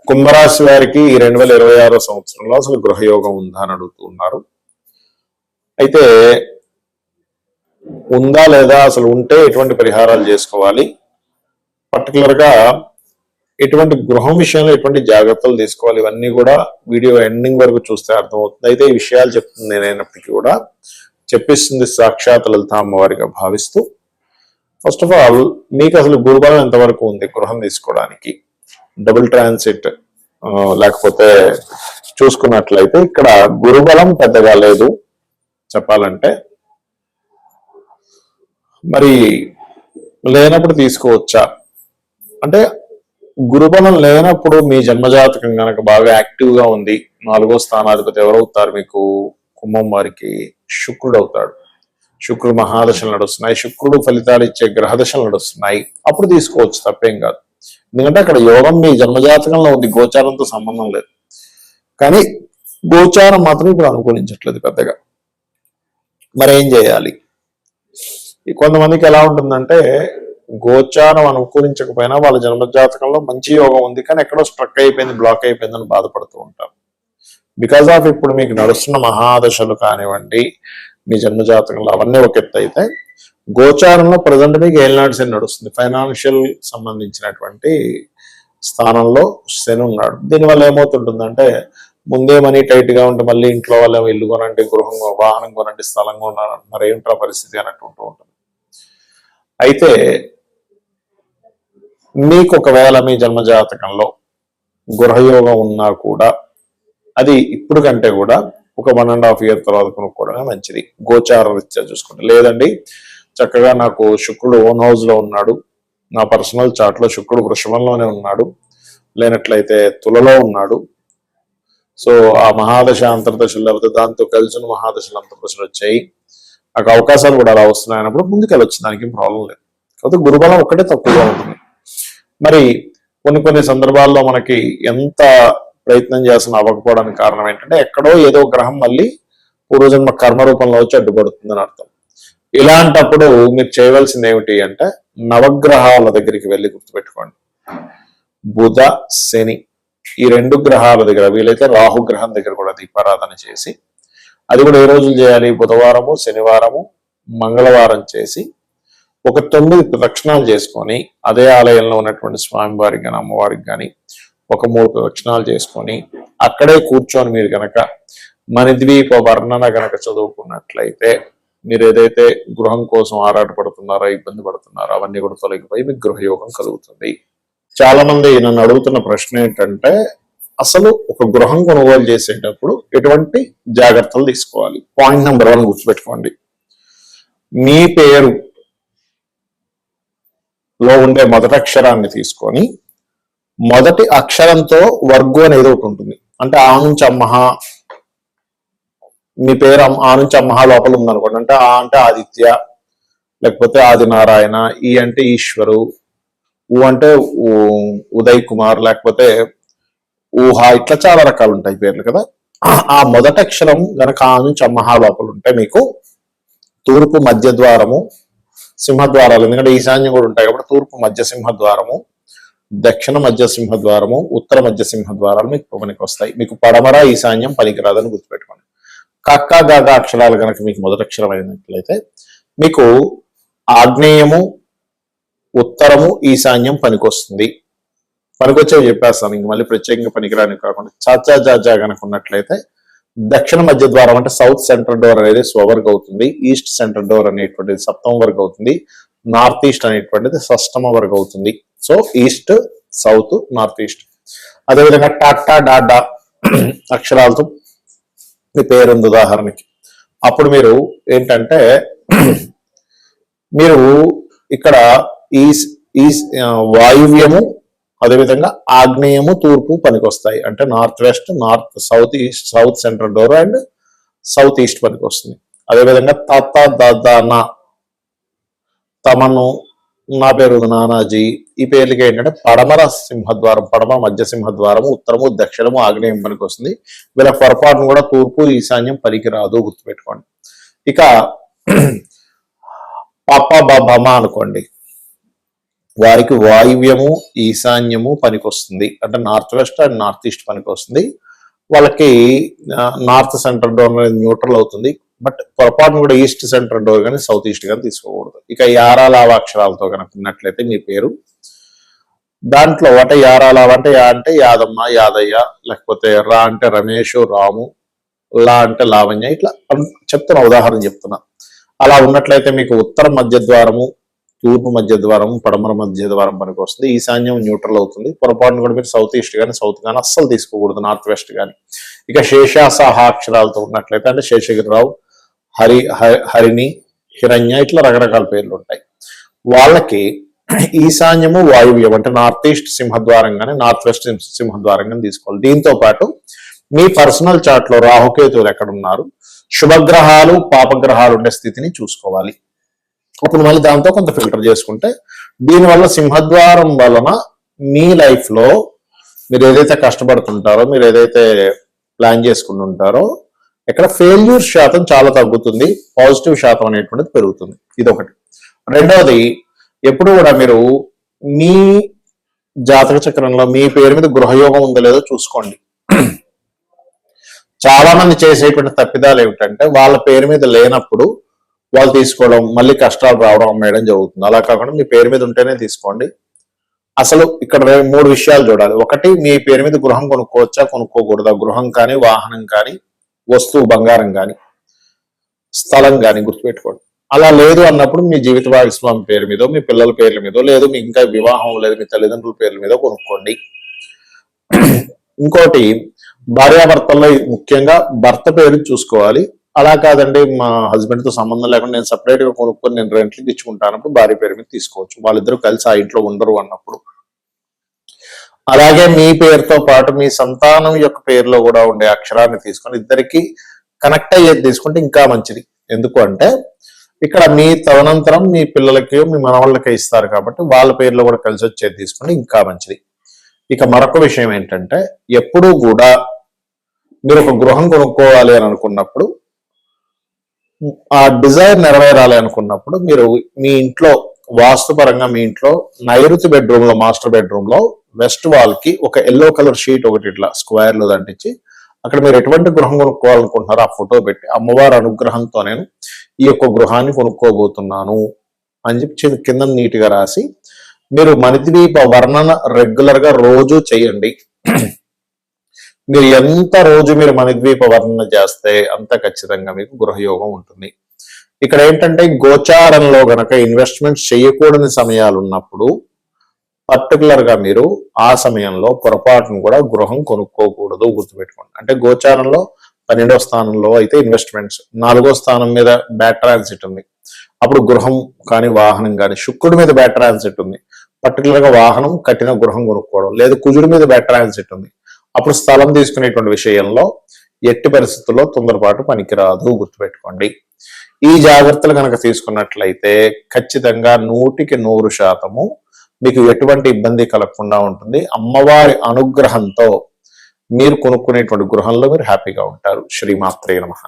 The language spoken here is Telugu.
కుంభరాశి వారికి ఈ 2026 సంవత్సరంలో అసలు గృహయోగం ఉందా అని అడుగుతున్నారు. అయితే ఉందా లేదా, అసలు ఉంటే ఎటువంటి పరిహారాలు చేసుకోవాలి, పర్టికులర్ గా ఎటువంటి గృహం విషయంలో ఎటువంటి జాగ్రత్తలు తీసుకోవాలి, ఇవన్నీ కూడా వీడియో ఎండింగ్ వరకు చూస్తే అర్థమవుతుంది. అయితే ఈ విషయాలు చెప్తుంది నేనైనప్పటికీ కూడా చెప్పిస్తుంది సాక్షాత్ లలిత అమ్మవారిగా భావిస్తూ, ఫస్ట్ ఆఫ్ ఆల్ మీకు అసలు గురుబలం ఎంతవరకు ఉంది గృహం తీసుకోవడానికి, డబుల్ ట్రాన్సిట్ లేకపోతే చూసుకున్నట్లయితే ఇక్కడ గురుబలం పెద్దగా లేదు చెప్పాలంటే. మరి లేనప్పుడు తీసుకోవచ్చా అంటే, గురుబలం లేనప్పుడు మీ జన్మజాతకం కనుక బాగా యాక్టివ్ గా ఉంది, 4వ స్థానాధిపతి ఎవరవుతారు మీకు, కుంభం వారికి శుక్రుడు అవుతాడు. శుక్రుడు మహాదశలు నడుస్తున్నాయి, శుక్రుడు ఫలితాలు ఇచ్చే గ్రహదశలు నడుస్తున్నాయి, అప్పుడు తీసుకోవచ్చు, తప్పేం కాదు. ఎందుకంటే అక్కడ యోగం మీ జన్మజాతకంలో ఉంది, గోచారంతో సంబంధం లేదు. కానీ గోచారం మాత్రం ఇప్పుడు అనుకూలించట్లేదు పెద్దగా. మరి ఏం చేయాలి? కొంతమందికి ఎలా ఉంటుందంటే, గోచారం అనుకూలించకపోయినా వాళ్ళ జన్మజాతకంలో మంచి యోగం ఉంది, కానీ ఎక్కడో స్ట్రక్ అయిపోయింది, బ్లాక్ అయిపోయిందని బాధపడుతూ ఉంటారు. బికాస్ ఆఫ్ ఇప్పుడు మీకు నడుస్తున్న మహాదశలు కానివ్వండి, మీ జన్మజాతకంలో అవన్నీ ఒక ఎత్తు అయితే, గోచారంలో ప్రజెంట్ మీకు ఏలినాటి శని నడుస్తుంది, ఫైనాన్షియల్ సంబంధించినటువంటి స్థానంలో శని ఉన్నాడు. దీనివల్ల ఏమవుతుంటుందంటే, ముందే మనీ టైట్ గా ఉంటే మళ్ళీ ఇంట్లో వాళ్ళ ఇల్లు కొనండి, గృహం వాహనం కొనండి, స్థలం కొనాలి, మరి ఏంటో పరిస్థితి అన్నట్టు ఉంటూ ఉంటుంది. అయితే మీకు ఒకవేళ మీ జన్మజాతకంలో గృహయోగం ఉన్నా కూడా అది ఇప్పుడు కంటే కూడా ఒక 1.5 year తర్వాత కొనుక్కోవడమే మంచిది, గోచార రీత్యా చూసుకుంటే. లేదండి, చక్కగా నాకు శుక్రుడు ఓన్ హౌస్ లో ఉన్నాడు, నా పర్సనల్ చార్ట్ లో శుక్రుడు వృషభంలోనే ఉన్నాడు, లేనట్లయితే తులలో ఉన్నాడు, సో ఆ మహాదశ అంతర్దశలు లేకపోతే దాంతో కలిసిన మహాదశలు అంతర్దశలు వచ్చాయి, నాకు అవకాశాలు కూడా అలా వస్తున్నాయి అన్నప్పుడు ముందుకెళ్ళొచ్చు, దానికి ప్రాబ్లం లేదు. కాకపోతే గురుబలం ఒక్కటే తక్కువగా ఉంటుంది. మరి కొన్ని సందర్భాల్లో మనకి ఎంత ప్రయత్నం చేస్తున్నా అవ్వకపోవడానికి కారణం ఏంటంటే, ఎక్కడో ఏదో గ్రహం మళ్ళీ పూర్వజన్మ కర్మ రూపంలో వచ్చి అడ్డుపడుతుందని అర్థం. ఇలాంటప్పుడు మీరు చేయవలసింది ఏమిటి అంటే, నవగ్రహాల దగ్గరికి వెళ్ళి గుర్తుపెట్టుకోండి. బుధ శని ఈ 2 గ్రహాల దగ్గర, వీలైతే రాహుగ్రహం దగ్గర కూడా దీపారాధన చేసి, అది కూడా ఏ రోజులు చేయాలి, బుధవారము, శనివారము, మంగళవారం చేసి ఒక 9 ప్రదక్షిణాలు చేసుకొని, అదే ఆలయంలో ఉన్నటువంటి స్వామివారికి కానీ అమ్మవారికి కానీ ఒక 3 ప్రదక్షిణాలు చేసుకొని, అక్కడే కూర్చొని మీరు కనుక మణిద్వీప వర్ణన కనుక చదువుకున్నట్లయితే, మీరు ఏదైతే గృహం కోసం ఆరాటపడుతున్నారో, ఇబ్బంది పడుతున్నారో అవన్నీ కూడా తొలగిపోయి మీకు గృహయోగం కలుగుతుంది. చాలా మంది నన్ను అడుగుతున్న ప్రశ్న ఏంటంటే, అసలు ఒక గృహం కొనుగోలు చేసేటప్పుడు ఎటువంటి జాగ్రత్తలు తీసుకోవాలి? పాయింట్ నెంబర్ 1 గుర్తుపెట్టుకోండి. మీ పేరు లో ఉండే మొదటి అక్షరాన్ని తీసుకొని, మొదటి అక్షరంతో వర్గు అనేది ఒకటి ఉంటుంది. అంటే ఆ నుంచి అమ్మహ, మీ పేరు ఆ నుంచి అమ్మహ లోపల ఉందనుకోండి, అంటే ఆ అంటే ఆదిత్య, లేకపోతే ఆదినారాయణ, ఈ అంటే ఈశ్వరు, ఊ అంటే ఉదయ్ కుమార్, లేకపోతే ఊహ, ఇట్లా చాలా రకాలు ఉంటాయి పేర్లు కదా. ఆ మొదటి అక్షరం గనక ఆ నుంచి అమ్మహ లోపల ఉంటే మీకు తూర్పు మధ్య ద్వారము, సింహద్వారాలు, ఎందుకంటే ఈశాన్యం కూడా ఉంటాయి కాబట్టి తూర్పు మధ్య సింహద్వారము, దక్షిణ మధ్య సింహద్వారము, ఉత్తర మధ్య సింహద్వారాలు మీకు పనికి వస్తాయి. మీకు పడమర ఈశాన్యం పనికిరాదని గుర్తుపెట్టుకోండి. కక్క గగ అక్షరాలు కనుక మీకు మొదటి అక్షరం అయినట్లయితే మీకు ఆగ్నేయము, ఉత్తరము, ఈశాన్యం పనికొస్తుంది. పనికొచ్చేవి చెప్పేస్తాను, ఇంక మళ్ళీ ప్రత్యేకంగా పనికిరాని కాకుండా. చాచా జాజా కనుక ఉన్నట్లయితే దక్షిణ మధ్య ద్వారం అంటే సౌత్ సెంట్రల్ డోర్ అనేది స్వవర్గ అవుతుంది, ఈస్ట్ సెంట్రల్ డోర్ అనేటువంటిది సప్తమ వర్గ అవుతుంది, నార్త్ ఈస్ట్ అనేటువంటిది షష్టమ వర్గ అవుతుంది. So east, south, north east. అదేవిధంగా టాటా డాడా అక్షరాలతో మీ పేరుంది ఉదాహరణకి, అప్పుడు మీరు ఏంటంటే మీరు ఇక్కడ ఈ వాయువ్యము, అదేవిధంగా ఆగ్నేయము, తూర్పు పనికొస్తాయి. అంటే north west, north south east, south central door and south east పనికి వస్తుంది. అదేవిధంగా తాత దాదా తమను, నా పేరు నానాజీ, ఈ పేర్లకి ఏంటంటే పడమర సింహద్వారం, పడమర మధ్య సింహద్వారము, ఉత్తరము, దక్షిణము, ఆగ్నేయం పనికి వస్తుంది. వీళ్ళ పొరపాటును కూడా తూర్పు, ఈశాన్యం పనికిరాదు, గుర్తుపెట్టుకోండి. ఇక పాప బాబమ్మ అనుకోండి, వారికి వాయువ్యము ఈశాన్యము పనికొస్తుంది, అంటే north west and north east పనికొస్తుంది. వాళ్ళకి నార్త్ సెంటర్ డోర్ అనేది న్యూట్రల్ అవుతుంది. బట్ పొరపాటును కూడా ఈస్ట్ సెంటర్ డోర్ కానీ సౌత్ ఈస్ట్ కానీ తీసుకోకూడదు. ఇక యారా లావా అక్షరాలతో కనుక ఉన్నట్లయితే మీ పేరు దాంట్లో అంటే యారా లావా అంటే యా అంటే యాదమ్మ యాదయ్య, లేకపోతే రా అంటే రమేష్ రాము, లా అంటే లావణ్య, ఇట్లా చెప్తున్నా, ఉదాహరణ చెప్తున్నా. అలా ఉన్నట్లయితే మీకు ఉత్తర మధ్య ద్వారము, తూర్పు మధ్య ద్వారం, పడమర మధ్య ద్వారం పనికి వస్తుంది. ఈశాన్యం న్యూట్రల్ అవుతుంది. పొరపాటును కూడా మీరు సౌత్ ఈస్ట్ కానీ సౌత్ కానీ అస్సలు తీసుకోకూడదు, నార్త్ వెస్ట్ కానీ. ఇక శేషాసహ అక్షరాలతో ఉన్నట్లయితే అంటే శేషగిరిరావు, హరిణి, హిరణ్య, ఇట్లా రకరకాల పేర్లు ఉంటాయి. వాళ్ళకి ఈశాన్యము వాయువ్యం అంటే నార్త్ ఈస్ట్ సింహద్వారం కానీ నార్త్ వెస్ట్ సింహద్వారం కానీ తీసుకోవాలి. దీంతో పాటు మీ పర్సనల్ చార్ట్ లో రాహుకేతువులు ఎక్కడున్నారు, శుభగ్రహాలు పాపగ్రహాలు ఉండే స్థితిని చూసుకోవాలి. అప్పుడు మళ్ళీ దాంతో కొంత ఫిల్టర్ చేసుకుంటే దీనివల్ల సింహద్వారం వలన మీ లైఫ్ లో మీరు ఏదైతే కష్టపడుతుంటారో, మీరు ఏదైతే ప్లాన్ చేసుకుని ఉంటారో, ఇక్కడ ఫెయిల్యూర్ శాతం చాలా తగ్గుతుంది, పాజిటివ్ శాతం అనేటువంటిది పెరుగుతుంది. ఇదొకటి. రెండవది, ఎప్పుడు కూడా మీరు మీ జాతక చక్రంలో మీ పేరు మీద గృహయోగం ఉందో లేదో చూసుకోండి. చాలా మంది చేసేటువంటి తప్పిదాలు ఏమిటంటే వాళ్ళ పేరు మీద లేనప్పుడు వాళ్ళు తీసుకోవడం, మళ్ళీ కష్టాలు రావడం, అమ్మేయడం జరుగుతుంది. అలా కాకుండా మీ పేరు మీద ఉంటేనే తీసుకోండి. అసలు ఇక్కడ 3 విషయాలు చూడాలి. ఒకటి, మీ పేరు మీద గృహం కొనుక్కోవచ్చా కొనుక్కోకూడదా, గృహం కానీ వాహనం కానీ వస్తువు బంగారం కానీ స్థలం కానీ గుర్తుపెట్టుకోండి. అలా లేదు అన్నప్పుడు మీ జీవిత భాగస్వామి పేరు మీదో, మీ పిల్లల పేర్ల మీదో, లేదు మీ ఇంకా వివాహం లేదు మీ తల్లిదండ్రుల పేర్ల మీదో కొనుక్కోండి. ఇంకోటి, భార్యాభర్తల్లో ముఖ్యంగా భర్త పేరు చూసుకోవాలి. అలా కాదండి మా హస్బెండ్ తో సంబంధం లేకుండా నేను సపరేట్ గా కొనుక్కొని నేను రెంట్కి ఇచ్చుకుంటానప్పుడు భార్య పేరు మీద తీసుకోవచ్చు, వాళ్ళిద్దరూ కలిసి ఆ ఇంట్లో ఉండరు అన్నప్పుడు. అలాగే మీ పేరుతో పాటు మీ సంతానం యొక్క పేరులో కూడా ఉండే అక్షరాన్ని తీసుకొని ఇద్దరికి కనెక్ట్ అయ్యేది తీసుకుంటే ఇంకా మంచిది. ఎందుకు అంటే ఇక్కడ మీ తదనంతరం మీ పిల్లలకి మీ మనవాళ్ళకి ఇస్తారు కాబట్టి వాళ్ళ పేర్లో కూడా కలిసి వచ్చేది తీసుకుంటే ఇంకా మంచిది. ఇక మరొక విషయం ఏంటంటే, ఎప్పుడూ కూడా మీరు ఒక గృహం కొనుక్కోవాలి అని అనుకున్నప్పుడు, ఆ డిజైర్ నెరవేరాలి అనుకున్నప్పుడు, మీరు మీ ఇంట్లో వాస్తుపరంగా మీ ఇంట్లో నైరుతి బెడ్రూమ్ లో, మాస్టర్ బెడ్రూమ్ లో వెస్ట్ వాల్ కి ఒక ఎల్లో కలర్ షీట్ ఒకటి ఇట్లా స్క్వేర్ లో దంటించి అక్కడ మీరు ఎటువంటి గృహం కొనుక్కోవాలనుకుంటున్నారో ఆ ఫోటో పెట్టి అమ్మవారి అనుగ్రహంతో నేను ఈ యొక్క గృహాన్ని కొనుక్కోబోతున్నాను అని చెప్పి కింద నీట్ గా రాసి మీరు మణిద్వీప వర్ణన రెగ్యులర్ గా రోజు చేయండి. మీరు ఎంత రోజు మీరు మణిద్వీప వర్ణన చేస్తే అంత ఖచ్చితంగా మీకు గృహయోగం ఉంటుంది. ఇక్కడ ఏంటంటే గోచారంలో గనక ఇన్వెస్ట్మెంట్ చేయకూడని సమయాలు ఉన్నప్పుడు పర్టికులర్ గా మీరు ఆ సమయంలో పొరపాటును కూడా గృహం కొనుక్కోకూడదు, గుర్తుపెట్టుకోండి. అంటే గోచారంలో 12వ స్థానంలో అయితే ఇన్వెస్ట్మెంట్స్, 4వ స్థానం మీద బ్యాడ్ ట్రాన్సిట్ ఉంది, అప్పుడు గృహం కానీ వాహనం కానీ, శుక్రుడి మీద బ్యాడ్ ట్రాన్సిట్ ఉంది, పర్టికులర్ గా వాహనం కట్టిన గృహం కొనుక్కోవడం, లేదు కుజుడి మీద బ్యాడ్ ట్రాన్సిట్ ఉంది, అప్పుడు స్థలం తీసుకునేటువంటి విషయంలో ఎట్టి పరిస్థితుల్లో తొందరపాటు పనికిరాదు, గుర్తుపెట్టుకోండి. ఈ జాగ్రత్తలు కనుక తీసుకున్నట్లయితే ఖచ్చితంగా 100% మీకు ఎటువంటి ఇబ్బంది కలగకుండా ఉంటుంది. అమ్మవారి అనుగ్రహంతో మీరు కొనుక్కునేటువంటి గృహంలో మీరు హ్యాపీగా ఉంటారు. శ్రీమాత్రే నమః.